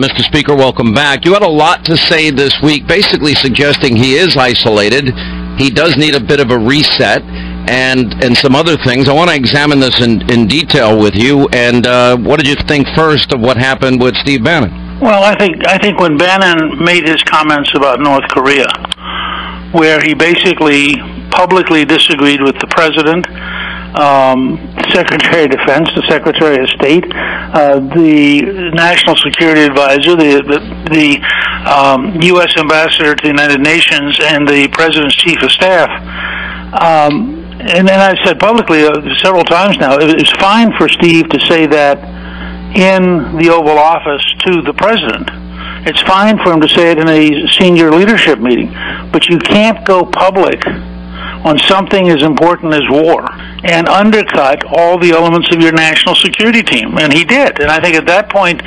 Mr. Speaker, welcome back. You had a lot to say this week, basically suggesting he is isolated. He does need a bit of a reset and some other things. I want to examine this in detail with you. And what did you think first of what happened with Steve Bannon? Well, I think when Bannon made his comments about North Korea, where he basically publicly disagreed with the president, Secretary of Defense, the Secretary of State, the National Security Advisor, the U.S. Ambassador to the United Nations, and the President's Chief of Staff. And then I've said publicly several times now, it's fine for Steve to say that in the Oval Office to the President. It's fine for him to say it in a senior leadership meeting. But you can't go public on something as important as war and undercut all the elements of your national security team. And he did. And I think at that point,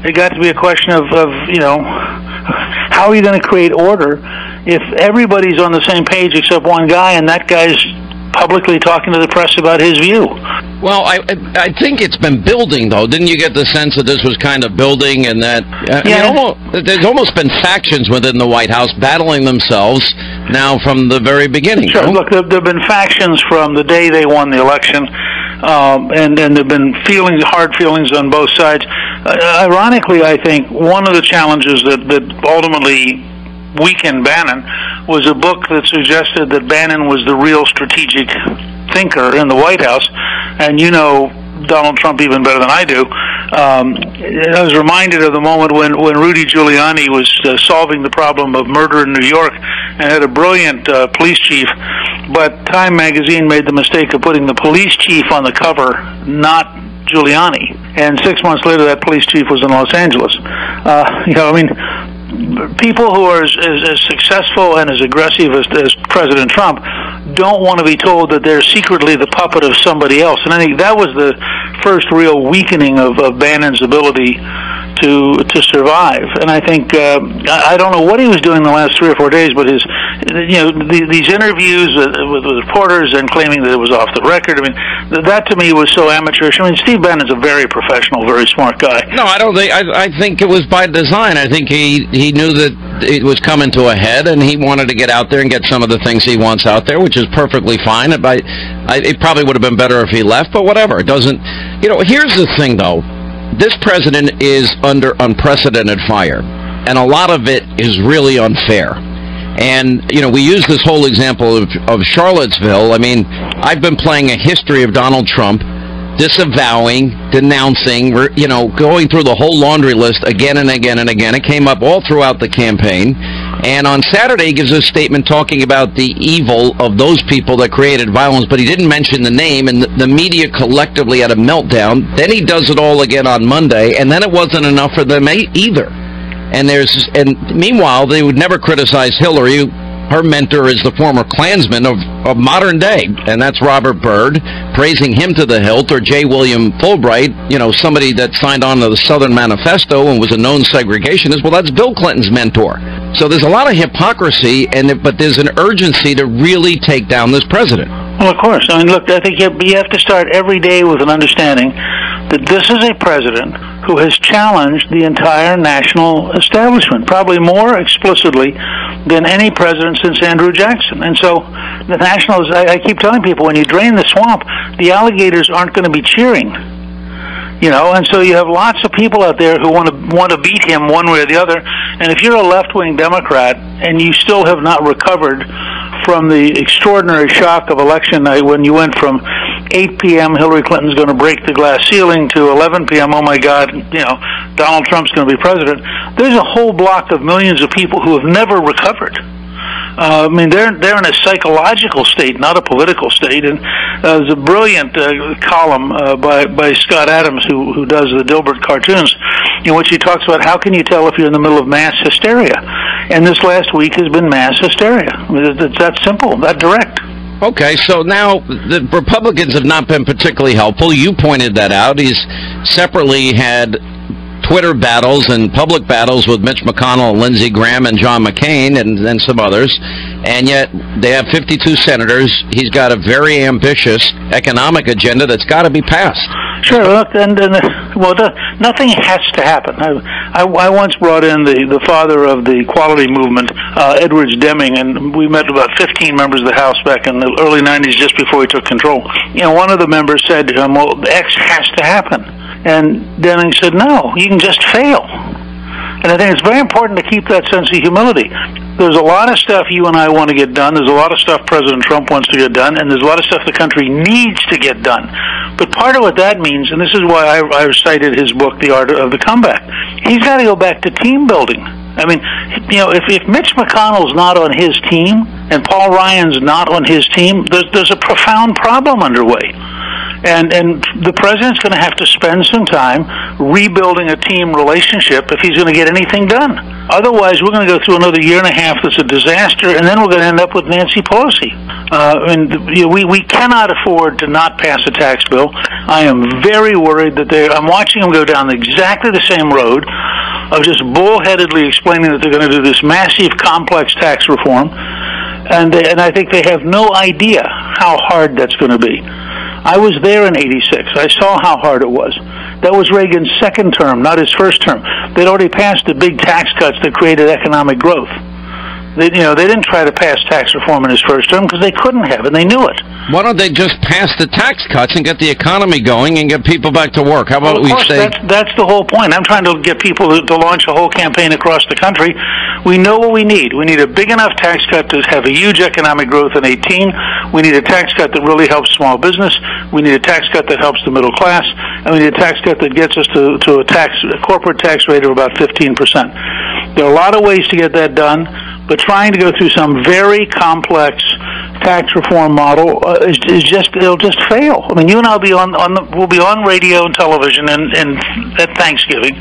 it got to be a question of how are you going to create order if everybody's on the same page except one guy, and that guy's publicly talking to the press about his view. Well, I think it's been building, though. Didn't you get the sense that this was kind of building and that there's almost been factions within the White House battling themselves now from the very beginning? Sure. No? Look, there have been factions from the day they won the election, and there have been hard feelings on both sides. Ironically, I think one of the challenges that ultimately weakened Bannon was a book that suggested that Bannon was the real strategic thinker in the White House, and you know Donald Trump even better than I do. I was reminded of the moment when Rudy Giuliani was solving the problem of murder in New York and had a brilliant police chief, but Time magazine made the mistake of putting the police chief on the cover, not Giuliani. And 6 months later, that police chief was in Los Angeles. People who are as successful and as aggressive as President Trump don't want to be told that they're secretly the puppet of somebody else. And I think that was the first real weakening of Bannon's ability to survive. And I think I don't know what he was doing the last 3 or 4 days, but these interviews with reporters and claiming that it was off the record. I mean, that to me was so amateurish. I mean, Steve Bannon's a very professional, very smart guy. No, I don't think. I think it was by design. I think he knew that it was coming to a head, and he wanted to get out there and get some of the things he wants out there, which is perfectly fine. It probably would have been better if he left, but whatever. It doesn't. Here's the thing, though. This president is under unprecedented fire, and a lot of it is really unfair. And, we use this whole example of Charlottesville. I mean, I've been playing a history of Donald Trump disavowing, denouncing, going through the whole laundry list again and again and again. It came up all throughout the campaign. And on Saturday, he gives a statement talking about the evil of those people that created violence, but he didn't mention the name, and the media collectively had a meltdown. Then he does it all again on Monday, and then it wasn't enough for them either. And meanwhile, they would never criticize Hillary. Her mentor is the former Klansman of modern day, and that's Robert Byrd, praising him to the hilt, or J. William Fulbright, somebody that signed on to the Southern Manifesto and was a known segregationist. Well, that's Bill Clinton's mentor. So there's a lot of hypocrisy, but there's an urgency to really take down this president. Well, of course. I mean, look, I think you have to start every day with an understanding that this is a president who has challenged the entire national establishment, probably more explicitly than any president since Andrew Jackson. And so the nationals, I keep telling people, when you drain the swamp, the alligators aren't going to be cheering. And so you have lots of people out there who want to beat him one way or the other. And if you're a left-wing Democrat and you still have not recovered from the extraordinary shock of election night when you went from 8 p.m. Hillary Clinton's going to break the glass ceiling to 11 p.m. oh my God, Donald Trump's going to be president. There's a whole block of millions of people who have never recovered. I mean, they're in a psychological state, not a political state. And there's a brilliant column by Scott Adams, who does the Dilbert cartoons, in which he talks about how can you tell if you're in the middle of mass hysteria. And this last week has been mass hysteria. I mean, it's that simple, that direct. Okay, so now the Republicans have not been particularly helpful. You pointed that out. He's separately had Twitter battles and public battles with Mitch McConnell, Lindsey Graham, and John McCain, and some others. And yet they have 52 senators. He's got a very ambitious economic agenda that's got to be passed. Sure. Look, nothing has to happen. I once brought in the father of the quality movement, Edwards Deming, and we met about 15 members of the House back in the early 90s, just before he took control. One of the members said to him, "Well, X has to happen," and Deming said, "No, you can just fail." And I think it's very important to keep that sense of humility. There's a lot of stuff you and I want to get done. There's a lot of stuff President Trump wants to get done, and there's a lot of stuff the country needs to get done. But part of what that means, and this is why I cited his book, The Art of the Comeback, he's got to go back to team building. I mean, if Mitch McConnell's not on his team and Paul Ryan's not on his team, there's a profound problem underway. And the president's going to have to spend some time rebuilding a team relationship if he's going to get anything done. Otherwise, we're going to go through another year and a half that's a disaster, and then we're going to end up with Nancy Pelosi. We cannot afford to not pass a tax bill. I am very worried that I'm watching them go down exactly the same road of just bullheadedly explaining that they're going to do this massive, complex tax reform, and I think they have no idea how hard that's going to be. I was there in '86. I saw how hard it was. That was Reagan's second term, not his first term. They'd already passed the big tax cuts that created economic growth. They didn't try to pass tax reform in his first term because they couldn't have, and they knew it. Why don't they just pass the tax cuts and get the economy going and get people back to work? How about we say... That's the whole point. I'm trying to get people to launch a whole campaign across the country. We know what we need. We need a big enough tax cut to have a huge economic growth in 18. We need a tax cut that really helps small business. We need a tax cut that helps the middle class. And we need a tax cut that gets us to a corporate tax rate of about 15%. There are a lot of ways to get that done, but trying to go through some very complex tax reform model it'll just fail. I mean, you and I will be on radio and television and at Thanksgiving,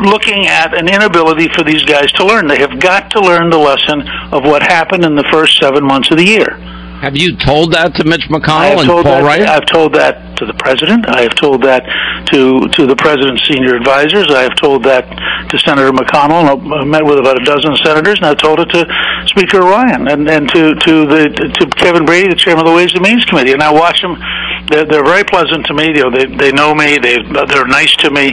looking at an inability for these guys to learn. They have got to learn the lesson of what happened in the first 7 months of the year. Have you told that to Mitch McConnell and Paul Ryan? I've told that to the president. I have told that to the president's senior advisors. I have told that to Senator McConnell. I met with about a dozen senators, and I told it to Speaker Ryan and to Kevin Brady, the chairman of the Ways and Means Committee. And I watch them. They're very pleasant to me. They know me. They're nice to me.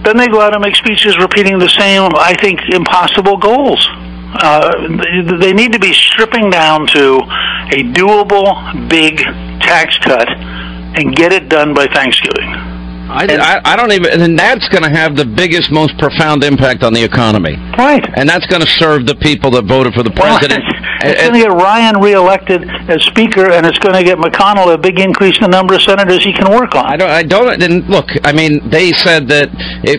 Then they go out and make speeches repeating the same, I think, impossible goals. They need to be stripping down to a doable big tax cut and get it done by Thanksgiving. I don't even, and that's going to have the biggest, most profound impact on the economy. Right. And that's going to serve the people that voted for the president. It's going to get Ryan reelected as Speaker, and it's going to get McConnell a big increase in the number of senators he can work on. And look, I mean, they said that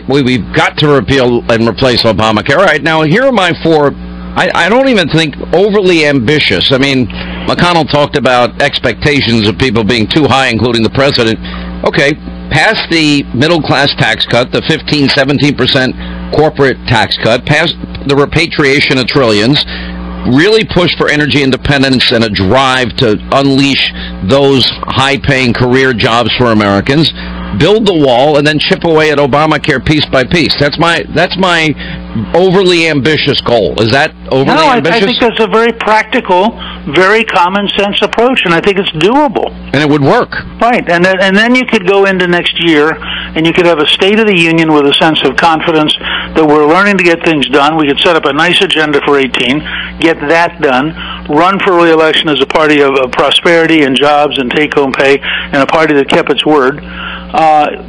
we've got to repeal and replace Obamacare. All right, now here are my four. I don't even think overly ambitious. I mean, McConnell talked about expectations of people being too high, including the president. Okay, pass the middle-class tax cut, the 15-17% corporate tax cut, pass the repatriation of trillions, really push for energy independence and a drive to unleash those high-paying career jobs for Americans, build the wall, and then chip away at Obamacare piece by piece. That's my overly ambitious goal. Is that overly ambitious? I think that's a very practical, very common sense approach, and I think it's doable. And it would work. Right, and then you could go into next year, and you could have a State of the Union with a sense of confidence that we're learning to get things done. We could set up a nice agenda for 18, get that done, run for re-election as a party of prosperity and jobs and take-home pay, and a party that kept its word.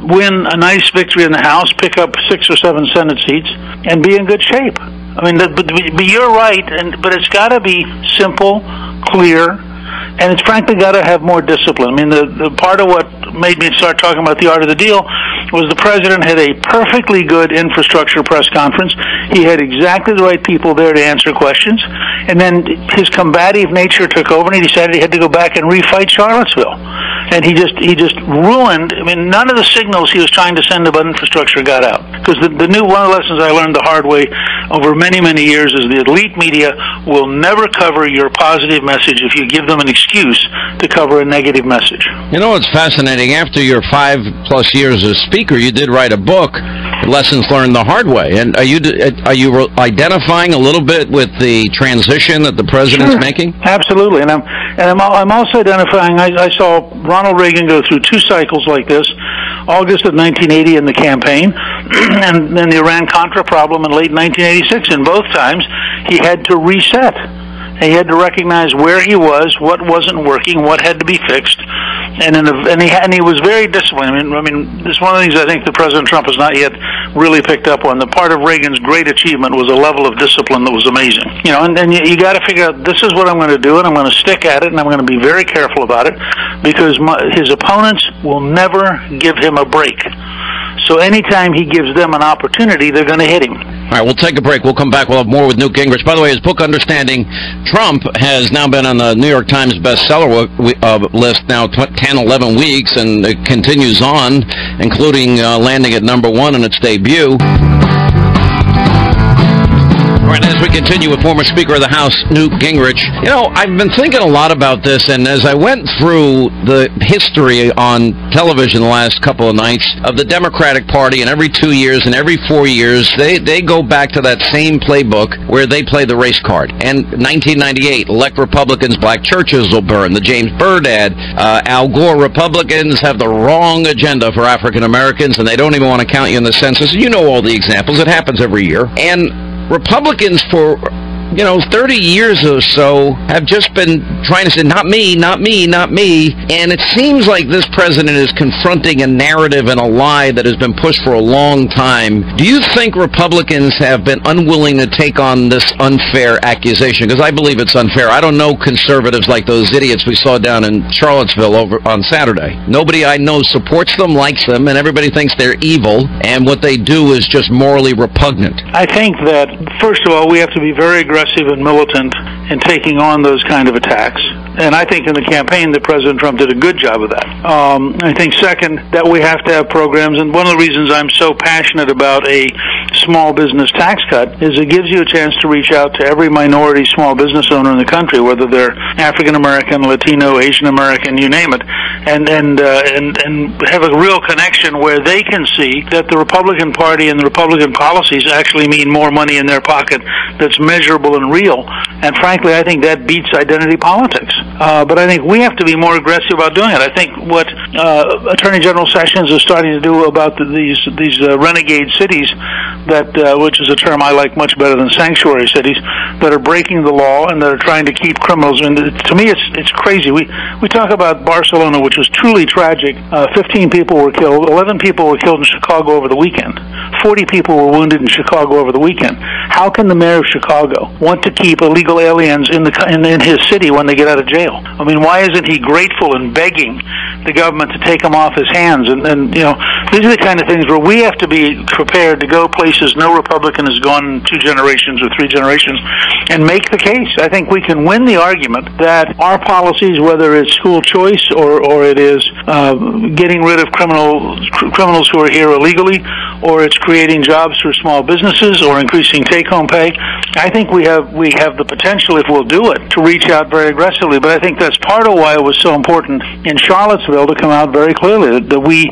Win a nice victory in the House, pick up 6 or 7 Senate seats, and be in good shape. I mean, but you're right, but it's got to be simple, clear, and it's frankly got to have more discipline. I mean, the part of what made me start talking about the art of the deal was the president had a perfectly good infrastructure press conference. He had exactly the right people there to answer questions, and then his combative nature took over, and he decided he had to go back and refight Charlottesville. And he just ruined. I mean, none of the signals he was trying to send about infrastructure got out. Because one of the lessons I learned the hard way over many, many years is the elite media will never cover your positive message if you give them an excuse to cover a negative message. You know what's fascinating? After your 5+ years as Speaker, you did write a book, Lessons Learned the Hard Way. And are you identifying a little bit with the transition that the president's making? Absolutely, and I'm also identifying. I saw Ronald Ronald Reagan go through 2 cycles like this, August of 1980 in the campaign, and then the Iran-Contra problem in late 1986. In both times, he had to reset. He had to recognize where he was, what wasn't working, what had to be fixed, and he was very disciplined. I mean, this is one of the things I think that President Trump has not yet really picked up on. The part of Reagan's great achievement was a level of discipline that was amazing. You know, and you got to figure out, this is what I'm going to do, and I'm going to stick at it, and I'm going to be very careful about it, because his opponents will never give him a break. So anytime he gives them an opportunity, they're going to hit him. All right, we'll take a break. We'll come back. We'll have more with Newt Gingrich. By the way, his book, Understanding Trump, has now been on the New York Times bestseller list now 10, 11 weeks, and it continues on, including landing at #1 in its debut. All right, as we continue with former Speaker of the House, Newt Gingrich, you know, I've been thinking a lot about this, and as I went through the history on television the last couple of nights of the Democratic Party, and every 2 years and every 4 years, they go back to that same playbook where they play the race card. And 1998, elect Republicans, black churches will burn. The James Byrd ad, Al Gore, Republicans have the wrong agenda for African Americans, and they don't even want to count you in the census. You know all the examples. It happens every year. And Republicans for 30 years or so have just been trying to say, not me, not me, not me. And it seems like this president is confronting a narrative and a lie that has been pushed for a long time. Do you think Republicans have been unwilling to take on this unfair accusation? Because I believe it's unfair. I don't know conservatives like those idiots we saw down in Charlottesville over on Saturday. Nobody I know supports them, likes them, and everybody thinks they're evil, and what they do is just morally repugnant. I think that, first of all, we have to be very aggressive and militant in taking on those kind of attacks. And I think in the campaign that President Trump did a good job of that. I think, second, that we have to have programs, and one of the reasons I'm so passionate about a small business tax cut is it gives you a chance to reach out to every minority small business owner in the country, whether they're African American, Latino, Asian American, you name it, and have a real connection where they can see that the Republican Party and the Republican policies actually mean more money in their pocket that's measurable and real. And frankly, I think that beats identity politics. But I think we have to be more aggressive about doing it. I think what Attorney General Sessions is starting to do about these renegade cities, which is a term I like much better than sanctuary cities, that are breaking the law and that are trying to keep criminals. And to me, it's crazy. We talk about Barcelona, which was truly tragic. 15 people were killed. 11 people were killed in Chicago over the weekend. 40 people were wounded in Chicago over the weekend. How can the mayor of Chicago want to keep illegal aliens in his city when they get out of jail? I mean, why isn't he grateful and begging the government to take them off his hands? And these are the kind of things where we have to be prepared to go places no Republican has gone in 2 generations or 3 generations and make the case. I think we can win the argument that our policies, whether it's school choice or it is getting rid of criminals who are here illegally, or it's creating jobs for small businesses, or increasing take-home pay, I think we have the potential, if we'll do it, to reach out very aggressively. But I think that's part of why it was so important in Charlottesville to come out very clearly that we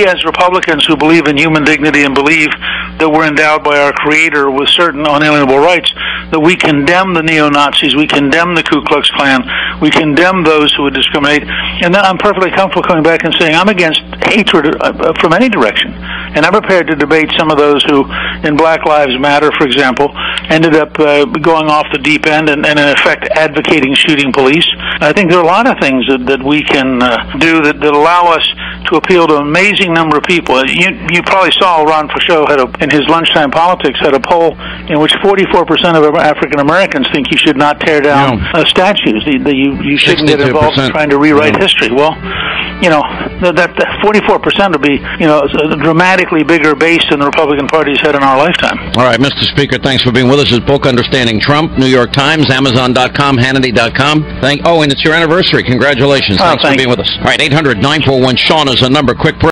as Republicans who believe in human dignity and believe that we're endowed by our Creator with certain unalienable rights, that we condemn the neo-Nazis, we condemn the Ku Klux Klan, we condemn those who would discriminate, and then I'm perfectly comfortable coming back and saying I'm against hatred from any direction. And I'm prepared to debate some of those who, in Black Lives Matter, for example, ended up going off the deep end and in effect advocating shooting police. I think there are a lot of things that we can do that allow us to appeal to an amazing number of people. You probably saw Ron Fascio in his Lunchtime Politics had a poll in which 44% of African Americans think you should not tear down statues. You shouldn't get involved in trying to rewrite history. Well, that 44% would be a dramatically bigger base than the Republican Party's had in our lifetime. All right, Mr. Speaker, thanks for being with us. His book, Understanding Trump, New York Times, Amazon.com, Hannity.com. And it's your anniversary. Congratulations. Thanks for being with us. All right, 800-941-SEAN is the number. Quick break.